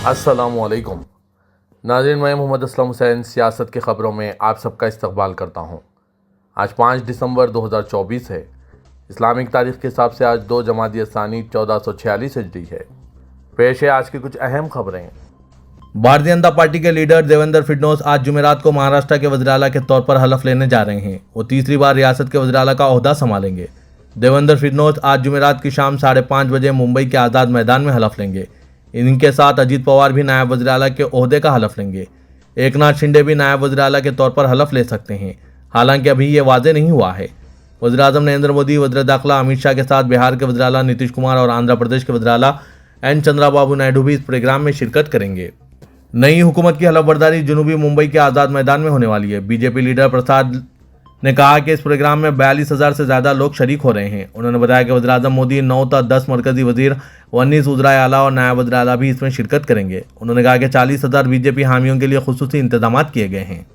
अस्सलामुअलैकुम नाज़रीन, मैं मोहम्मद असलम हुसैन सियासत की ख़बरों में आप सबका इस्तकबाल करता हूँ। आज 5 दिसंबर 2024 है। इस्लामिक तारीख़ के हिसाब से आज 2 जमादी सानी 1446 हिजरी है। पेश है आज की कुछ अहम खबरें। भारतीय जनता पार्टी के लीडर देवेंद्र फडणवीस आज जुमेरात को महाराष्ट्र के वज़ीर आला के तौर पर हलफ लेने जा रहे हैं। वो तीसरी बार रियासत के वज़ीर आला का ओहदा संभालेंगे। देवेंद्र फडणवीस आज जुमेरात की शाम 5:30 बजे मुंबई के आज़ाद मैदान में हलफ लेंगे। इनके साथ अजीत पवार भी नायब वज़ीर आला के ओहदे का हलफ लेंगे। एकनाथ शिंदे भी नायब वज़ीर आला के तौर पर हलफ ले सकते हैं, हालांकि अभी ये वाज़ेह नहीं हुआ है। वज़ीर आज़म नरेंद्र मोदी, वज़ीर दाखिला अमित शाह के साथ बिहार के वज़ीर आला नीतीश कुमार और आंध्र प्रदेश के वज़ीर आला एन चंद्राबाबू नायडू भी इस प्रोग्राम में शिरकत करेंगे। नई हुकूमत की हलफबरदारी जनूबी मुंबई के आज़ाद मैदान में होने वाली है। बीजेपी लीडर प्रसाद ने कहा कि इस प्रोग्राम में 42,000 से ज़्यादा लोग शरीक हो रहे हैं। उन्होंने बताया कि वज़ीर आज़म मोदी 9 था 10 मरकजी वज़ीर, 19 वज़ीराए आला और नायब वज़ीर आला भी इसमें शिरकत करेंगे। उन्होंने कहा कि 40,000 बीजेपी हामियों के लिए खुसूसी इंतजाम किए गए हैं।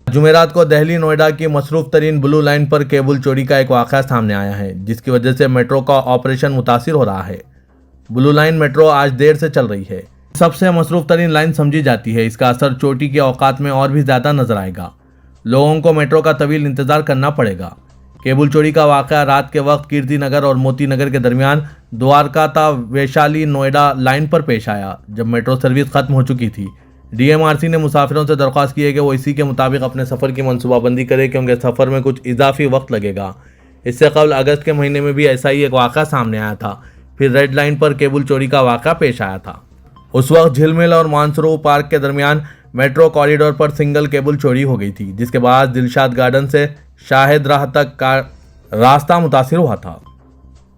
जुमेरात को दिल्ली नोएडा की मसरूफ तरीन ब्लू लाइन पर केबल चोरी का एक वाक़या सामने आया है, जिसकी वजह से मेट्रो का ऑपरेशन मुतासिर हो रहा है। ब्लू लाइन मेट्रो आज देर से चल रही है। सबसे मसरूफ तरीन लाइन समझी जाती है। इसका असर चोटी के औकात में और भी ज़्यादा नजर आएगा। लोगों को मेट्रो का तवील इंतज़ार करना पड़ेगा। केबल चोरी का वाक़या रात के वक्त कीर्ति नगर और मोती नगर के दरमियान द्वारका वैशाली नोएडा लाइन पर पेश आया, जब मेट्रो सर्विस खत्म हो चुकी थी। डीएमआरसी ने मुसाफिरों से दरख्वास्त की है कि वो इसी के मुताबिक अपने सफ़र की मनसूबाबंदी करे, क्योंकि सफ़र में कुछ इजाफी वक्त लगेगा। इससे कबल अगस्त के महीने में भी ऐसा ही एक वाक़या सामने आया था। फिर रेड लाइन पर केबल चोरी का वाक़या पेश आया था। उस वक्त झिलमिल और मानसरोवर पार्क के दरमियान मेट्रो कॉरिडोर पर सिंगल केबल चोरी हो गई थी, जिसके बाद दिलशाद गार्डन से शाहिद राह तक का रास्ता मुतासिर हुआ था।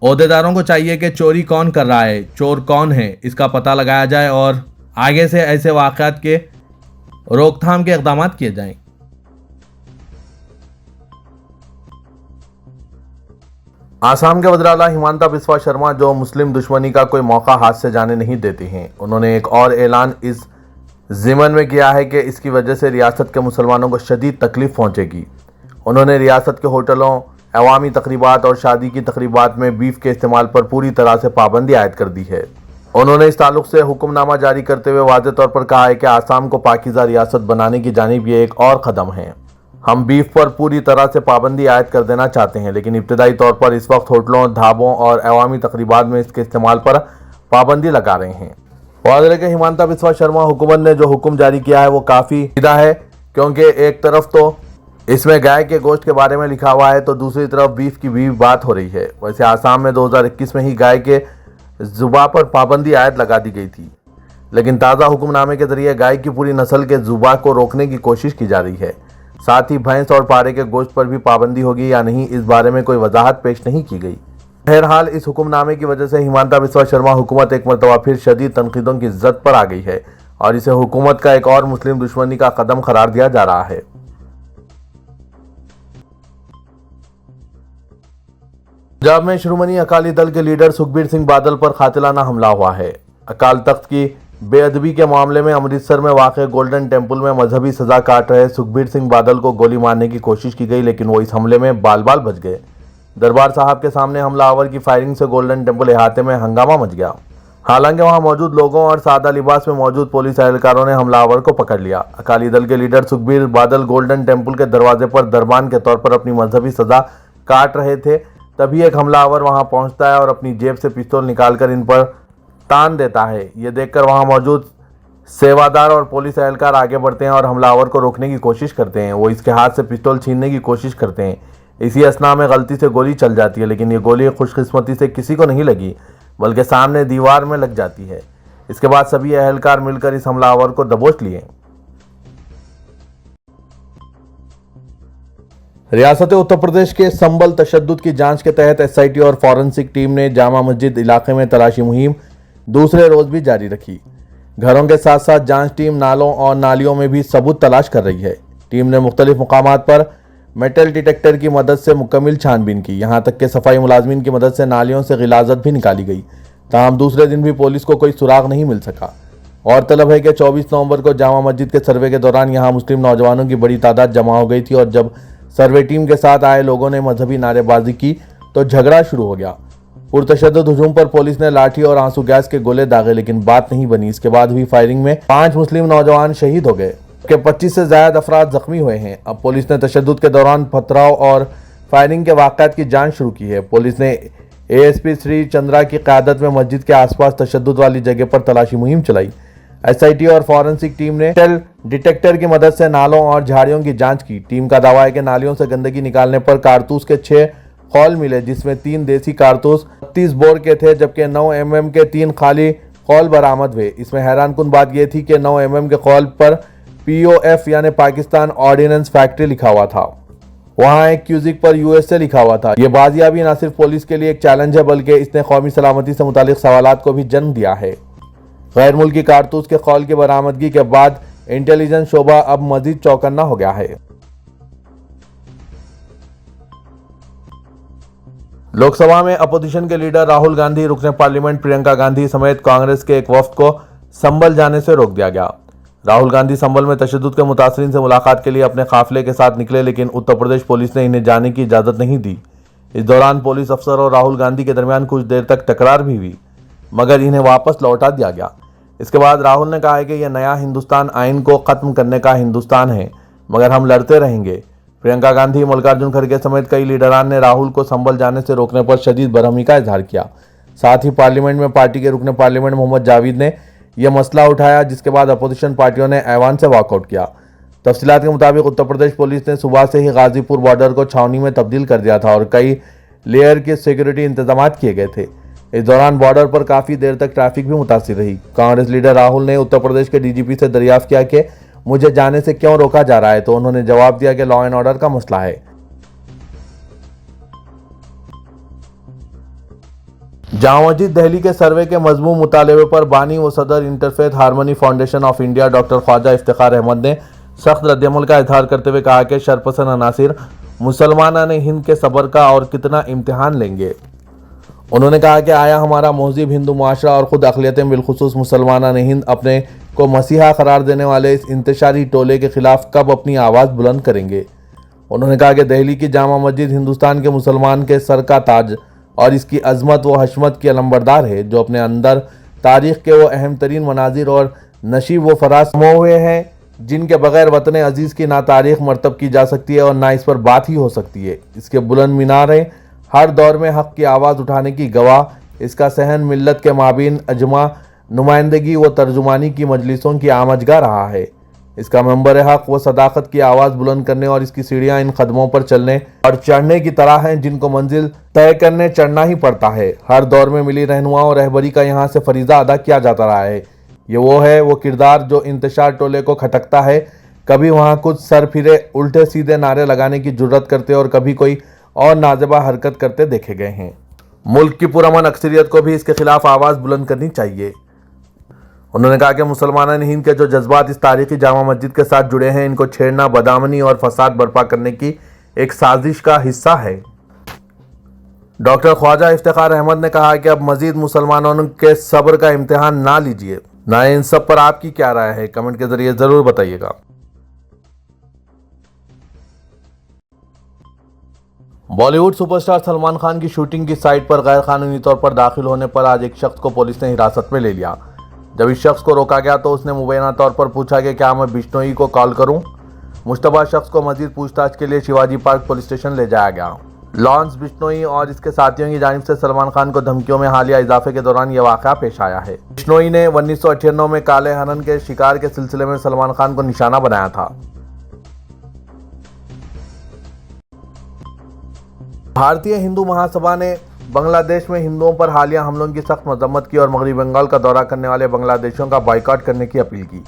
ओहदेदारों को चाहिए कि चोरी कौन कर रहा है, चोर कौन है, इसका पता लगाया जाए और आगे से ऐसे वाक़यात के रोकथाम के इक़दाम किए जाएं। आसाम के वज़ीर आला हिमंता बिस्वा शर्मा, जो मुस्लिम दुश्मनी का कोई मौका हाथ से जाने नहीं देती हैं, उन्होंने एक और ऐलान इस ज़िमन में किया है कि इसकी वजह से रियासत के मुसलमानों को शदीद तकलीफ पहुंचेगी। उन्होंने रियासत के होटलों, अवामी तकरीबात और शादी की तकरीबात में बीफ के इस्तेमाल पर पूरी तरह से पाबंदी आयद कर दी है। उन्होंने इस ताल्लुक से हुक्मनामा जारी करते हुए वाज़ेह तौर पर कहा है कि आसाम को पाकीज़ा रियासत बनाने की जानिब ये एक और कदम है। हम बीफ पर पूरी तरह से पाबंदी आयद कर देना चाहते हैं, लेकिन इब्तदाई तौर पर इस वक्त होटलों, ढाबों और अवामी तकरीबात में इसके इस्तेमाल पर पाबंदी लगा रहे हैं। वाज़ेह के हिमंता बिस्वा शर्मा, हुकूमत ने जो हुक्म जारी किया है वो काफ़ी सीधा है, क्योंकि एक तरफ तो इसमें गाय के गोश्त के बारे में लिखा हुआ है, तो दूसरी तरफ बीफ की भी बात हो रही है। वैसे आसाम में 2021 में ही गाय के ज़ुबा पर पाबंदी आयद लगा दी गई थी, लेकिन ताज़ा हुक्मनामे के जरिए गाय की पूरी नस्ल के ज़ुबा को रोकने की कोशिश की जा रही है। साथ ही भैंस और पारे के गोश्त पर भी पाबंदी होगी या नहीं, इस बारे में कोई वजाहत पेश नहीं की गई। बहरहाल इस हुक्मनामे की वजह से हिमंता बिस्वा शर्मा हुकूमत एक मरतबा फिर शदीद तनकीदों की जद पर आ गई है और इसे हुकूमत का एक और मुस्लिम दुश्मनी का कदम करार दिया जा रहा है। पंजाब में शिरोमणि अकाली दल के लीडर सुखबीर सिंह बादल पर कातिलाना हमला हुआ है। अकाल तख्त की बेअदबी के मामले में अमृतसर में वाक़े गोल्डन टेम्पल में मजहबी सजा काट रहे सुखबीर सिंह बादल को गोली मारने की कोशिश की गई, लेकिन वो इस हमले में बाल बाल बच गए। दरबार साहब के सामने हमलावर की फायरिंग से गोल्डन टेम्पल इहाते में हंगामा मच गया। हालांकि वहां मौजूद लोगों और सादा लिबास में मौजूद पुलिस एहलकारों ने हमलावर को पकड़ लिया। अकाली दल के leader Sukhbir Badal golden temple के दरवाजे पर दरबान के तौर पर अपनी मजहबी सजा काट रहे थे, तभी एक हमलावर वहां पहुंचता है और अपनी जेब से पिस्तौल निकालकर इन पर तान देता है। ये देखकर वहां मौजूद सेवादार और पुलिस एहलकार आगे बढ़ते हैं और हमलावर को रोकने की कोशिश करते हैं। वो इसके हाथ से पिस्तौल छीनने की कोशिश करते हैं। इसी असना में गलती से गोली चल जाती है, लेकिन ये गोली खुशकिस्मती से किसी को नहीं लगी, बल्कि सामने दीवार में लग जाती है। इसके बाद सभी एहलकार मिलकर इस हमलावर को दबोच लिए। रियासत उत्तर प्रदेश के संबल तशद्दुद की जांच के तहत एसआईटी और फॉरेंसिक टीम ने जामा मस्जिद इलाके में तलाशी मुहिम दूसरे रोज भी जारी रखी। घरों के साथ साथ जांच टीम नालों और नालियों में भी सबूत तलाश कर रही है। टीम ने मुख्तलिफ मुकामात पर मेटल डिटेक्टर की मदद से मुकम्मल छानबीन की, यहाँ तक कि सफाई मुलाजमीन की मदद से नालियों से गिलाजत भी निकाली गई। ताहम दूसरे दिन भी पुलिस को कोई सुराग नहीं मिल सका। और तलब है कि 24 नवंबर को जामा मस्जिद के सर्वे के दौरान यहाँ मुस्लिम नौजवानों की बड़ी तादाद जमा हो गई थी और जब सर्वे टीम के साथ आए लोगों ने मजहबी नारेबाजी की तो झगड़ा शुरू हो गया। पुरतशद्दुद हुजूम पर पुलिस ने लाठी और आंसू गैस के गोले दागे, लेकिन बात नहीं बनी। इसके बाद हुई फायरिंग में 5 मुस्लिम नौजवान शहीद हो गए कि 25 से ज्यादा अफराद जख्मी हुए हैं। अब पुलिस ने तशद्दुद के दौरान पथराव और फायरिंग के वाक़यात की जांच शुरू की है। पुलिस ने एएसपी श्री चंद्रा की क़यादत में मस्जिद के आसपास तशद्दुद वाली जगह पर तलाशी मुहिम चलाई। एसआईटी और फॉरेंसिक टीम ने मेटल डिटेक्टर की मदद से नालों और झाड़ियों की जांच की। टीम का दावा है कि नालियों से गंदगी निकालने पर कारतूस के 6 खौल मिले, जिसमें 3 देसी कारतूस 32 बोर के थे, जबकि 9 mm के 3 खाली खौल बरामद हुए। इसमें हैरानकुन बात यह थी कि 9 mm के खौल पर POF यानी पाकिस्तान ऑर्डिनेंस फैक्ट्री लिखा हुआ था। वहां एक क्यूजिक पर USA लिखा हुआ था। ये बाजियाबी न सिर्फ पुलिस के लिए एक चैलेंज है, बल्कि इसने कौमी सलामती से मुतालिक सवालात को भी जन्म दिया है। गैर मुल्की कारतूस के खौल की बरामदगी के बाद इंटेलिजेंस शोबा अब मजीद चौकन्ना हो गया है। लोकसभा में अपोजिशन के लीडर राहुल गांधी, रुकने पार्लियामेंट प्रियंका गांधी समेत कांग्रेस के एक वफ्द को संभल जाने से रोक दिया गया। राहुल गांधी संभल में तशद्दुद के मुतासरीन से मुलाकात के लिए अपने काफिले के साथ निकले, लेकिन उत्तर प्रदेश पुलिस ने इन्हें जाने की इजाजत नहीं दी। इस दौरान पुलिस अफसर और राहुल गांधी के दरमियान कुछ देर तक टकरार भी हुई, मगर इन्हें वापस लौटा दिया गया। इसके बाद राहुल ने कहा है कि यह नया हिंदुस्तान आइन को खत्म करने का हिंदुस्तान है, मगर हम लड़ते रहेंगे। प्रियंका गांधी, मल्लिकार्जुन खड़गे समेत कई लीडरान ने राहुल को संभल जाने से रोकने पर शदीद बरहमी का इजहार किया। साथ ही पार्लियामेंट में पार्टी के रुकने पार्लियामेंट मोहम्मद जावेद ने यह मसला उठाया, जिसके बाद अपोजिशन पार्टियों ने ऐवान से वॉकआउट किया। तफसीलात के मुताबिक उत्तर प्रदेश पुलिस ने सुबह से ही गाजीपुर बॉर्डर को छावनी में तब्दील कर दिया था और कई लेयर के सिक्योरिटी इंतजाम किए गए थे। इस दौरान बॉर्डर पर काफी देर तक ट्रैफिक भी मुतासिर रही। कांग्रेस लीडर राहुल ने उत्तर प्रदेश के DGP से दरियाफ्त किया कि मुझे जाने से क्यों रोका जा रहा है, तो उन्होंने जवाब दिया कि लॉ एंड ऑर्डर का मसला है। जामा मस्जिद दिल्ली के सर्वे के मजमून मुतालबे पर बानी व सदर interfaith harmony foundation of India doctor Khwaja Iftikhar Ahmed ने सख्त रद्दअमल का इजहार करते हुए कहा कि शरपसंद अनासिर मुसलमाना ने हिंद के सब्र का और कितना इम्तिहान लेंगे। उन्होंने कहा कि आया हमारा महज़िब हिंदू मुआशरा और ख़ुद अक़लियतें बिलखुसूस मुसलमाना ने हिंद अपने को मसीहा करार देने वाले इस इंतशारी टोले के खिलाफ कब अपनी आवाज़ बुलंद करेंगे। उन्होंने कहा कि दिल्ली की जामा मस्जिद हिंदुस्तान के मुसलमान के सर का ताज और इसकी अजमत व हशमत की अलंबरदार है, जो अपने अंदर तारीख़ के वो अहम तरीन मनाजिर और नशीब व फराज मोए हुए हैं, जिनके बगैर वतन अजीज़ की ना तारीख़ मरतब की जा सकती है और ना इस पर बात ही हो सकती है। इसके बुलंद मीनारें हर दौर में हक़ की आवाज़ उठाने की गवाह, इसका सहन मिल्लत के माबीन अजमा नुमाइंदगी व तर्जुमानी की मजलिसों की आमजगा रहा है। इसका मंबर हक़ व सदाकत की आवाज़ बुलंद करने और इसकी सीढ़ियाँ इन कदमों पर चलने और चढ़ने की तरह हैं, जिनको मंजिल तय करने चढ़ना ही पड़ता है। हर दौर में मिली रहनुमा और रहबरी का यहाँ से फरीज़ा अदा किया जाता रहा है। ये वो किरदार जो इंतशार टोले को खटकता है, कभी वहाँ कुछ सर फिरे उल्टे सीधे नारे लगाने की जुर्रत करते और कभी कोई और नाज़िबा हरकत करते देखे गए हैं। मुल्क की पुरअमन अक्सरियत को भी इसके खिलाफ आवाज़ बुलंद करनी चाहिए। उन्होंने कहा कि मुसलमान हिंद के जो जज्बात इस तारीखी जामा मस्जिद के साथ जुड़े हैं, इनको छेड़ना बदामनी और फसाद बर्पा करने की एक साजिश का हिस्सा है। डॉक्टर ख्वाजा इफ्तिखार अहमद ने कहा कि अब मजीद मुसलमानों के सब्र का इम्तिहान ना लीजिए। ना इन सब पर आपकी क्या राय है, कमेंट के जरिए ज़रूर बताइएगा। बॉलीवुड सुपरस्टार सलमान खान की शूटिंग की साइट पर गैर कानूनी तौर पर दाखिल होने पर आज एक शख्स को पुलिस ने हिरासत में ले लिया। जब इस शख्स को रोका गया तो उसने मुबैना तौर पर पूछा कि क्या मैं बिश्नोई को कॉल करूं। मुश्तबा शख्स को मजीद पूछताछ के लिए शिवाजी पार्क पुलिस स्टेशन ले जाया गया। लॉन्स बिश्नोई और इसके साथियों की जानिब से सलमान खान को धमकियों में हालिया इजाफे के दौरान यह वाक़या पेश आया है। बिश्नोई ने 1998 में काले हरन के शिकार के सिलसिले में सलमान खान को निशाना बनाया था। भारतीय हिंदू महासभा ने बांग्लादेश में हिंदुओं पर हालिया हमलों की सख्त मजम्मत की और मगरबी बंगाल का दौरा करने वाले बांग्लादेशियों का बाइकआउट करने की अपील की।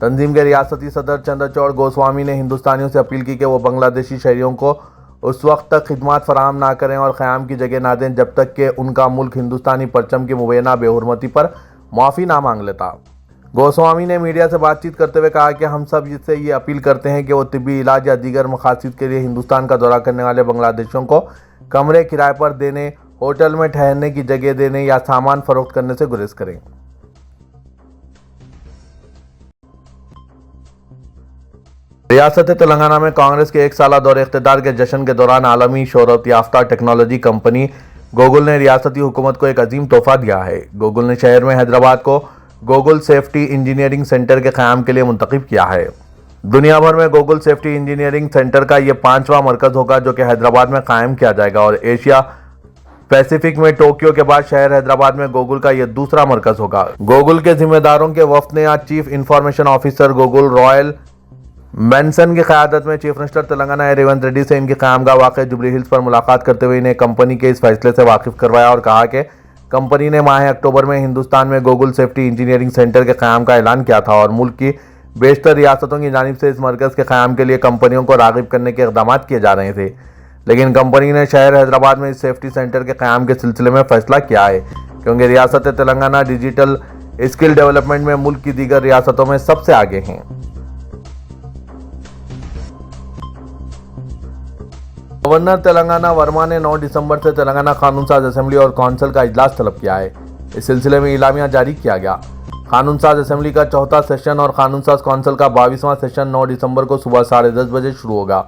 तंजीम के रियासती सदर चंद्रचूड़ गोस्वामी ने हिंदुस्तानियों से अपील की कि वो बांग्लादेशी शहरियों को उस वक्त तक खिदमत फराहम ना करें और क़याम की जगह ना दें जब तक कि उनका मुल्क हिंदुस्तानी परचम की मुबैना बेहुरमती पर माफ़ी ना मांग लेता। गोस्वामी ने मीडिया से बातचीत करते हुए कहा कि हम सब इससे ये अपील करते हैं कि वो तिब्बी इलाज या दीगर मकासद के लिए हिंदुस्तान का दौरा करने वाले बांग्लादेशियों को कमरे किराए पर देने, होटल में ठहरने की जगह देने या सामान फरोख्त करने से गुरेज करें। रियासत तेलंगाना में कांग्रेस के 1 साला दौरे इख्तिदार के जश्न के दौरान आलमी शोहरत याफ्ता टेक्नोलॉजी कंपनी गोकुल ने रियासती हुकूमत को एक अजीम तोहफा दिया है। गोकुल ने शहर में हैदराबाद को गोकुल सेफ्टी इंजीनियरिंग सेंटर के क़याम के लिए मुंतखब किया है। दुनिया भर में गोकुल सेफ्टी इंजीनियरिंग सेंटर का ये 5वां मरकज होगा जो कि हैदराबाद में कायम किया जाएगा और एशिया पैसिफिक में टोक्यो के बाद शहर हैदराबाद में गोकुल का यह दूसरा मरकज होगा। गोकुल के जिम्मेदारों के वफ्द ने आज chief information officer Gokul royal Manson की क़यादत में चीफ मिनिस्टर तेलंगाना रेवंत रेड्डी से इनकी क़यामगाह वाक़ जुबली हिल्स पर मुलाकात करते हुए इन्हें कंपनी के इस फैसले से वाकिफ करवाया और कहा कि कंपनी ने माह अक्टूबर में हिंदुस्तान में गोकुल सेफ्टी इंजीनियरिंग सेंटर के क़याम का ऐलान किया था और मुल्क की बेशतर रियासतों की जानिब से इस मरकज़ के क़याम के लिए कंपनियों को राग़िब करने के इक़दाम किए जा रहे थे, लेकिन कंपनी ने शहर हैदराबाद में इस सेफ्टी सेंटर के क़याम के सिलसिले में फ़ैसला किया है क्योंकि रियासत तेलंगाना डिजिटल स्किल डेवलपमेंट में मुल्क की दीगर रियासतों में सबसे आगे हैं। गवर्नर तेलंगाना वर्मा ने 9 दिसंबर से तेलंगाना कानून साज असेंबली और कौंसिल का इजलास तलब किया है। इस सिलसिले में इलामिया जारी किया गया। कानून साज असेंबली का 4था सेशन और कानून साज कौंसिल का 22वां सेशन 9 दिसंबर को सुबह 10:30 बजे शुरू होगा।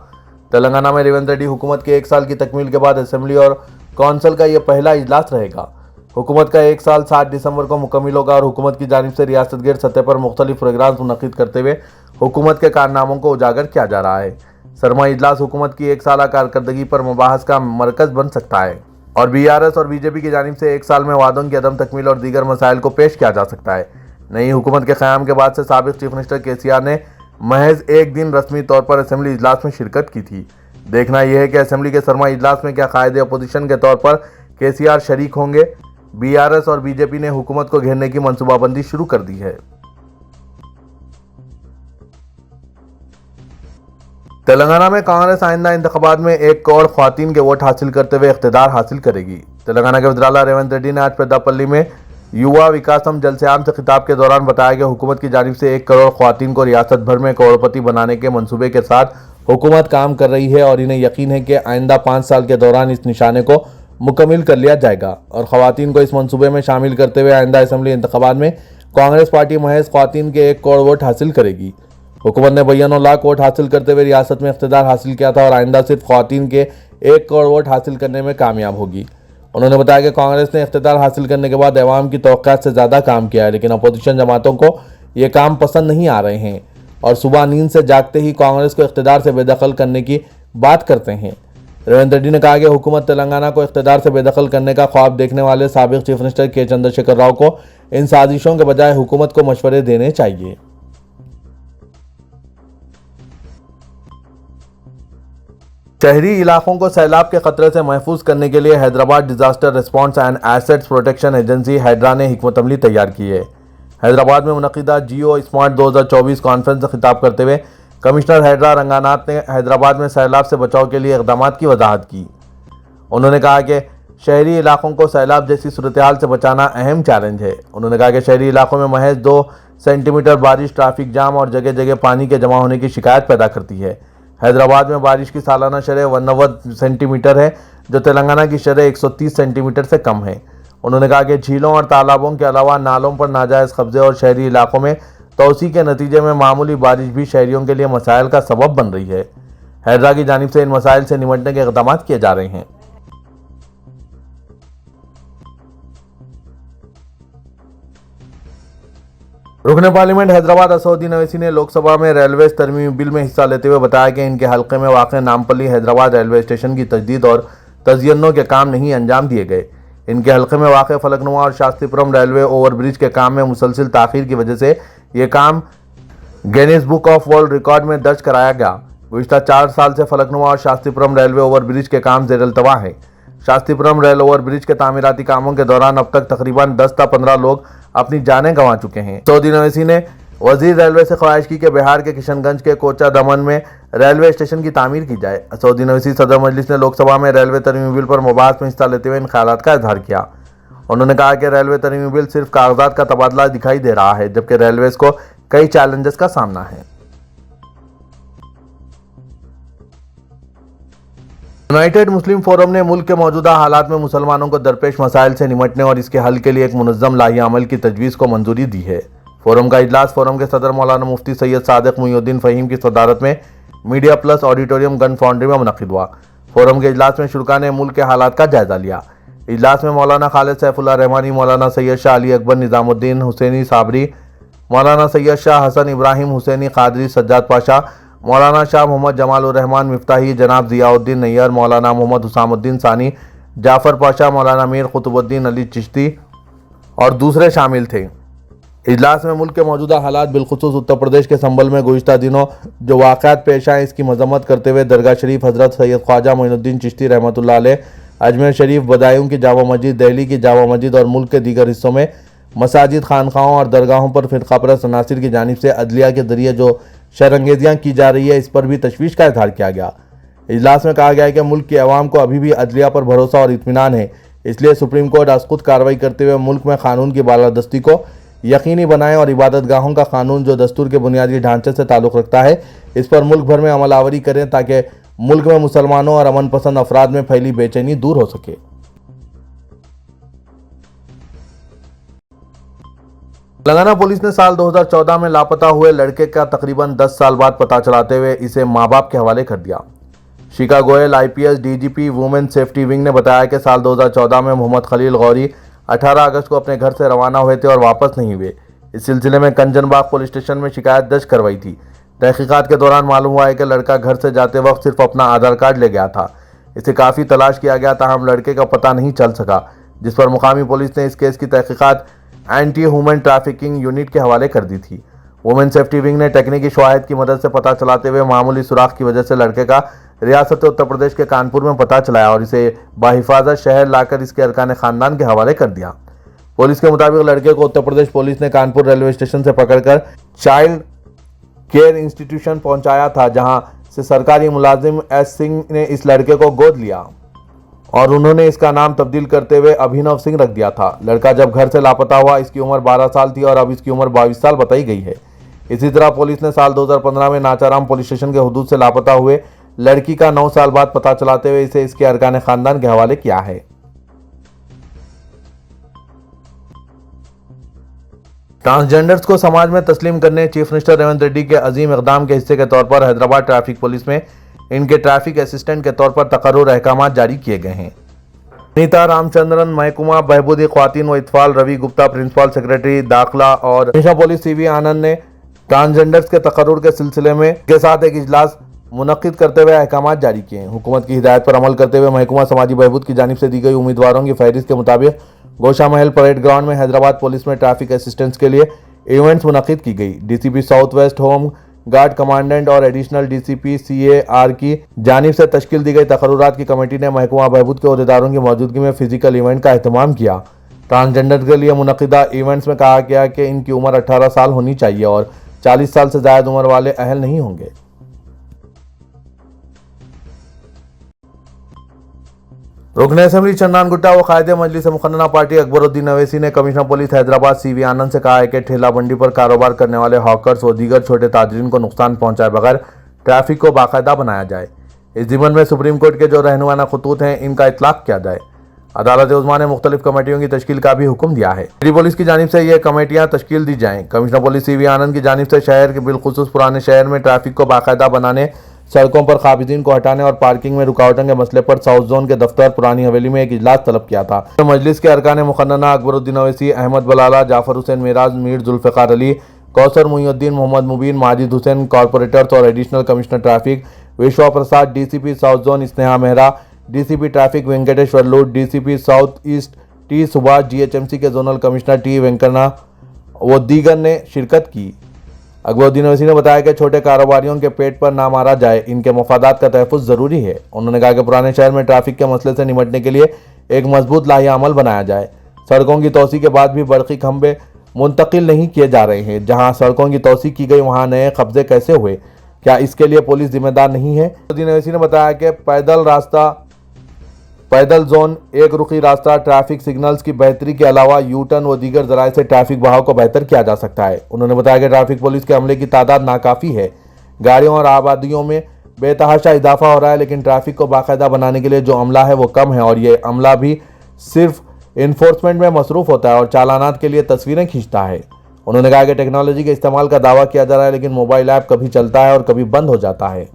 तेलंगाना में रेवंत रेड्डी हुकूमत के 1 साल की तकमील के बाद असेंबली और कौंसिल का यह पहला इजलास रहेगा। हुकूमत का 1 साल 7 दिसंबर को मुकम्मिल होगा और हुकूमत की जानिब से रियासत गिर सतह पर मुख्तलिफ प्रोग्राम मुनक़िद करते हुए हुकूमत के कारनामों को उजागर किया जा रहा है। सरमा इजलास हुकूमत की 1 साला कारकर्दगी पर मुबाहस का मरकज़ बन सकता है और BRS और BJP की जानिब से 1 साल में वादों की अदम तकमील और दीगर मसाइल को पेश किया जा सकता है। नई हुकूमत के क़याम के बाद से साबिक़ चीफ मिनिस्टर KCR ने महज 1 दिन रस्मी तौर पर असेंबली इजलास में शिरकत की थी। देखना यह है कि असेंबली के सरमा इजलास में क्या कायदे अपोजिशन के तौर पर KCR शरीक होंगे। BRS और BJP ने हुकूमत को घेरने की मनसूबाबंदी शुरू कर दी है। तेलंगाना में कांग्रेस आइंदा इंतखाबात में 1 करोड़ ख्वातीन के वोट हासिल करते हुए इख्तिदार हासिल करेगी। तेलंगाना के वज़ीर आला रेवंत रेड्डी ने आज पेद्दापल्ली में युवा विकासम जलसे-आम से खिताब के दौरान बताया कि हुकूमत की जानिब से 1 करोड़ ख्वातीन को रियासत भर में करोड़पति बनाने के मंसूबे के साथ हुकूमत काम कर रही है और इन्हें यकीन है कि आइंदा 5 साल के दौरान इस निशाने को मुकम्मिल कर लिया जाएगा और ख्वातीन को इस मंसूबे में शामिल करते हुए आइंदा असेंबली इंतखाबात में कांग्रेस पार्टी महज ख्वातीन के 1 करोड़ वोट हासिल करेगी। हुकूमत ने 92 लाख वोट हासिल करते हुए रियासत में इख्तिदार हासिल किया था और आइंदा सिर्फ ख्वातीन के 1 करोड़ वोट हासिल करने में कामयाब होगी। उन्होंने बताया कि कांग्रेस ने इख्तिदार हासिल करने के बाद अवाम की तवक्कुआत से ज़्यादा काम किया है, लेकिन अपोजिशन जमातों को ये काम पसंद नहीं आ रहे हैं और सुबह नींद से जागते ही कांग्रेस को इख्तिदार से बेदखल करने की बात करते हैं। रेवंत रेड्डी ने कहा कि हुकूमत तेलंगाना को इख्तिदार से बेदखल करने का ख्वाब देखने वाले साबिक़ चीफ मिनिस्टर के चंद्रशेखर राव को इन साजिशों के बजाय हुकूमत को मशवरे देने चाहिए। शहरी इलाकों को सैलाब के खतरे से महफूज करने के लिए Hyderabad disaster response and assets protection agency Hydra ने हिकमत अमली तैयार की है। हैदराबाद में मुनक़िदा जियो स्मार्ट 2024 कॉन्फ्रेंस से खिताब करते हुए कमिश्नर हैदरा रंगानाथ ने हैदराबाद में सैलाब से बचाव के लिए इक़दाम की वजाहत की। उन्होंने कहा कि शहरी इलाकों को सैलाब जैसी सूरत हाल से बचाना अहम चैलेंज है। उन्होंने कहा कि शहरी इलाकों में महज 2 सेंटीमीटर बारिश ट्रैफिक जाम और जगह जगह पानी के जमा होने की शिकायत पैदा करती है। हैदराबाद में बारिश की सालाना शरह 89 सेंटीमीटर है, जो तेलंगाना की शरह 130 सेंटीमीटर से कम है। उन्होंने कहा कि झीलों और तालाबों के अलावा नालों पर नाजायज़ कब्जे और शहरी इलाकों में तोसी के नतीजे में मामूली बारिश भी शहरियों के लिए मसाइल का सबब बन रही है। हैदरा की जानिब से इन मसाइल से निपटने के इक़दाम किए जा रहे हैं। रुकने पार्लियामेंट हैदराबाद असदुद्दीन अवैसी ने लोकसभा में रेलवे तरमीमी बिल में हिस्सा लेते हुए बताया कि इनके हल्के में वाक़ नामपल्ली हैदराबाद रेलवे स्टेशन की तजदीद और तज़य्युन के काम नहीं अंजाम दिए गए। इनके हल्के में वाक़ फलकनुमा और शास्त्रीपुरम रेलवे ओवरब्रिज के काम में मुसलसिल ताख़ीर की वजह से ये काम Guinness book of world record में दर्ज कराया गया। गुज़िश्ता 4 साल से फलकनुमा और शास्त्रीपुरम रेलवे ओवरब्रिज के काम ज़ेर-अल्तवा है। शास्त्रीपुरम रेल ओवरब्रिज के तामीराती कामों के दौरान अब तक तकरीबन 10 से 15 लोग अपनी जानें गंवा चुके हैं। असदुद्दीन अवैसी ने वजीर रेलवे से ख्वाहिश की कि बिहार के किशनगंज के कोचा दमन में रेलवे स्टेशन की तामीर की जाए। असदुद्दीन अवैसी सदर मजलिस ने लोकसभा में रेलवे तरमीमी बिल पर मुबाहस में हिस्सा लेते हुए इन ख्यालात का इजहार किया। उन्होंने कहा कि रेलवे तरमीमी बिल सिर्फ कागजात का तबादला दिखाई दे रहा है, जबकि रेलवेज को कई चैलेंजेस का सामना है। यूनाइटेड मुस्लिम फोरम ने मुल्क के मौजूदा हालात में मुसलमानों को दरपेश मसाइल से निपटने और इसके हल के लिए एक मुनज़्ज़म लाही अमल की तजवीज़ को मंजूरी दी है। फोरम का इजलास फोरम के सदर मौलाना मुफ्ती सैयद सादिक मुईउद्दीन फ़हीम की सदारत में media plus auditorium gun foundry में मुनक़िद हुआ। फोरम के इजलास में शुरका ने मुल्क के हालात का जायज़ा लिया। इजलास में मौलाना खालिद सैफुल्लाह रहमानी, मौलाना सैयद शाह अली अकबर निज़ामुद्दीन हुसैनी साबरी, मौलाना सैयद शाह हसन इब्राहिम हुसैनी कादरी सज्जाद पाशा, मौलाना शाह मोहम्मद जमालुर रहमान मिफ्ताही, जनाब ज़ियाउद्दीन नैयर, मौलाना मोहम्मद हुसामुद्दीन सानी, जाफ़र पाशा, मौलाना मीर कुतुबुद्दीन अली चिश्ती और दूसरे शामिल थे। इजलास में मुल्क के मौजूदा हालात बिलखुसूस उत्तर प्रदेश के संभल में गुज़िश्ता दिनों जो वाक़यात पेश आए इसकी मजम्मत करते हुए दरगाह शरीफ हज़रत सैयद ख्वाजा मोइनुद्दीन चिश्ती रहमतुल्लाह अलैह, अजमेर शरीफ, बदायूं की जामा मस्जिद, दिल्ली की जामा मस्जिद और मुल्क के दीगर हिस्सों में मसाजिद, खानखाहों और दरगाहों पर फ़िरक़ापरस्त अनासिर की जानिब से अदलिया के ज़रिए जो शरअंगेज़ियाँ की जा रही है इस पर भी तशवीश का इज़हार किया गया। इजलास में कहा गया है कि मुल्क की आवाम को अभी भी अदलिया पर भरोसा और इत्मीनान है, इसलिए सुप्रीम कोर्ट अज़खुद कार्रवाई करते हुए मुल्क में कानून की बालादस्ती को यकीनी बनाएं और इबादतगाहों का कानून जो दस्तूर के बुनियादी ढांचे से ताल्लुक़ रखता है इस पर मुल्क भर में अमलावरी करें ताकि मुल्क में मुसलमानों और अमन पसंद अफराद में फैली बेचैनी दूर हो सके। तेलंगाना पुलिस ने साल 2014 में लापता हुए लड़के का तकरीबन 10 साल बाद पता चलाते हुए इसे माँ बाप के हवाले कर दिया। Shikha Goyal IPS DGP women safety wing ने बताया कि साल 2014 में मोहम्मद खलील गौरी 18 अगस्त को अपने घर से रवाना हुए थे और वापस नहीं हुए। इस सिलसिले में कंजनबाग पुलिस स्टेशन में शिकायत दर्ज करवाई थी। तहकीकात के दौरान मालूम हुआ है कि लड़का घर से जाते वक्त सिर्फ अपना आधार कार्ड ले गया था। इसे काफ़ी तलाश किया गया, ताहम लड़के का पता नहीं चल सका, जिस पर मुकामी पुलिस ने इस केस की तहकीकात एंटी ह्यूमन ट्रैफिकिंग यूनिट के हवाले कर दी थी। वुमेन सेफ्टी विंग ने तकनीकी शवाहिद की मदद से पता चलाते हुए मामूली सुराख की वजह से लड़के का रियासत उत्तर प्रदेश के कानपुर में पता चलाया और इसे बाहिफाजत शहर लाकर इसके अरकान ख़ानदान के हवाले कर दिया। पुलिस के मुताबिक लड़के को उत्तर प्रदेश पुलिस ने कानपुर रेलवे स्टेशन से पकड़कर चाइल्ड केयर इंस्टीट्यूशन पहुंचाया था, जहां से सरकारी मुलाजिम S सिंह ने इस लड़के को गोद लिया और उन्होंने इसका नाम तब्दील करते हुए अभिनव सिंह रख दिया था। लड़का जब घर से लापता हुआ इसकी उम्र 12 साल थी और अब इसकी उम्र 22 साल बताई गई है। इसी तरह पुलिस ने साल 2015 में नाचाराम पुलिस स्टेशन के हुदूद से लापता हुए लड़की का 9 साल बाद पता चलाते हुए इसे इसके अरकान ख़ानदान के हवाले किया है। ट्रांसजेंडर्स को समाज में तस्लीम करने चीफ मिनिस्टर रेवंत रेड्डी के अजीम इक़दाम के हिस्से के तौर पर हैदराबाद ट्रैफिक पुलिस में इनके ट्रैफिक असिस्टेंट के तौर पर तकर्रुर अहकाम जारी किए गए हैं। नीता रामचंद्रन, महकुमा बहबूदी ख्वातीन व इत्फाल, रवि गुप्ता प्रिंसिपल सेक्रेटरी दाखिला और कमिश्नर पुलिस CV आनंद ने ट्रांसजेंडर्स के तकर्रुर के सिलसिले में के साथ एक इजलास मुनक्किद करते हुए अहकाम जारी किए हैं। हुकूमत की हिदायत पर अमल करते हुए महकुमा समाजी बहबूद की जानिब से दी गई उम्मीदवारों की फहरिस्त के मुताबिक गोशा महल परेड ग्राउंड में हैदराबाद पुलिस में ट्रैफिक असिस्टेंट्स के लिए इवेंट्स मुनक्किद की गई। DCP south west home guard commandant और एडिशनल DCP CAR की जानिब से तश्कील दी गई तकर्रुरात की कमेटी ने महकुमा बहबूद के अहदेदारों की मौजूदगी में फिजिकल इवेंट का एहतमाम किया। ट्रांसजेंडर के लिए मुनक्किदा इवेंट्स में कहा गया कि इनकी उम्र 18 साल होनी चाहिए और 40 साल से ज़्यादा उम्र वाले अहल नहीं होंगे। रुकन असेंबली चन्नान गुट्टा व कायदे मजलिस मुक़न्नना पार्टी अकबरुद्दीन अवैसी ने कमिश्नर पुलिस हैदराबाद CV आनंद से कहा है कि ठेला मंडी पर कारोबार करने वाले हॉकर्स व दीगर छोटे ताजरीन को नुकसान पहुंचाए बगैर ट्रैफिक को बाकायदा बनाया जाए। इस ज़िम्मन में सुप्रीम कोर्ट के जो रहनुमाना खतूत हैं इनका इतलाक़ किया जाए। अदालत उज़्मा ने मुख्तलिफ कमेटियों की तश्कील का भी हुक्म दिया है। दिल्ली पुलिस की जानिब से ये कमेटियाँ तश्कील दी जाएँ। कमिश्नर पुलिस CV आनंद की जानिब से शहर के बिलखुसूस पुराने शहर में ट्रैफिक को बाकायदा बनाने, सड़कों पर काबिजीन को हटाने और पार्किंग में रुकावटों के मसले पर साउथ जोन के दफ्तर पुरानी हवेली में एक इजलास तलब किया था। तो मजलिस के अरकान मुक़न्नना अकबरुद्दीन अवैसी, अहमद बलाला, जाफ़र हुसैन मिराज, मीर जुल्फ़िकार अली, कौसर मुहिउद्दीन, मोहम्मद मुबीन, माजिद हुसैन कॉरपोरेटर्स और additional commissioner traffic Vishwa Prasad, DCP south zone Sneha Mehra, DCP traffic Venkateswarlu, DCP south east T Subhash, GHMC के जोनल कमिश्नर T वेंकन्ना व दीगर ने शिरकत की। अकबरुद्दीन अवैसी ने बताया कि छोटे कारोबारियों के पेट पर ना मारा जाए, इनके मफादात का तहफ़्फ़ुज़ ज़रूरी है। उन्होंने कहा कि पुराने शहर में ट्रैफिक के मसले से निपटने के लिए एक मजबूत लाही अमल बनाया जाए। सड़कों की तोसी के बाद भी बरक़ी खंभे मुंतकिल नहीं किए जा रहे हैं। जहां सड़कों की तोसी की गई वहां नए कब्जे कैसे हुए? क्या इसके लिए पुलिस जिम्मेदार नहीं है? अकबरुद्दीन अवैसी ने बताया कि पैदल जोन, एक रुखी रास्ता, ट्रैफिक सिग्नल्स की बेहतरी के अलावा U-टर्न व दीगर ज़राए से ट्रैफिक बहाव को बेहतर किया जा सकता है। उन्होंने बताया कि ट्रैफिक पुलिस के अमले की तादाद नाकाफ़ी है। गाड़ियों और आबादियों में बेतहाशा इजाफा हो रहा है, लेकिन ट्रैफिक को बाकायदा बनाने के लिए जो अमला है वो कम है और ये अमला भी सिर्फ इन्फोर्समेंट में मसरूफ़ होता है और चालानात के लिए तस्वीरें खींचता है। उन्होंने कहा कि टेक्नोलॉजी के इस्तेमाल का दावा किया जा रहा है, लेकिन मोबाइल ऐप कभी चलता है और कभी बंद हो जाता है।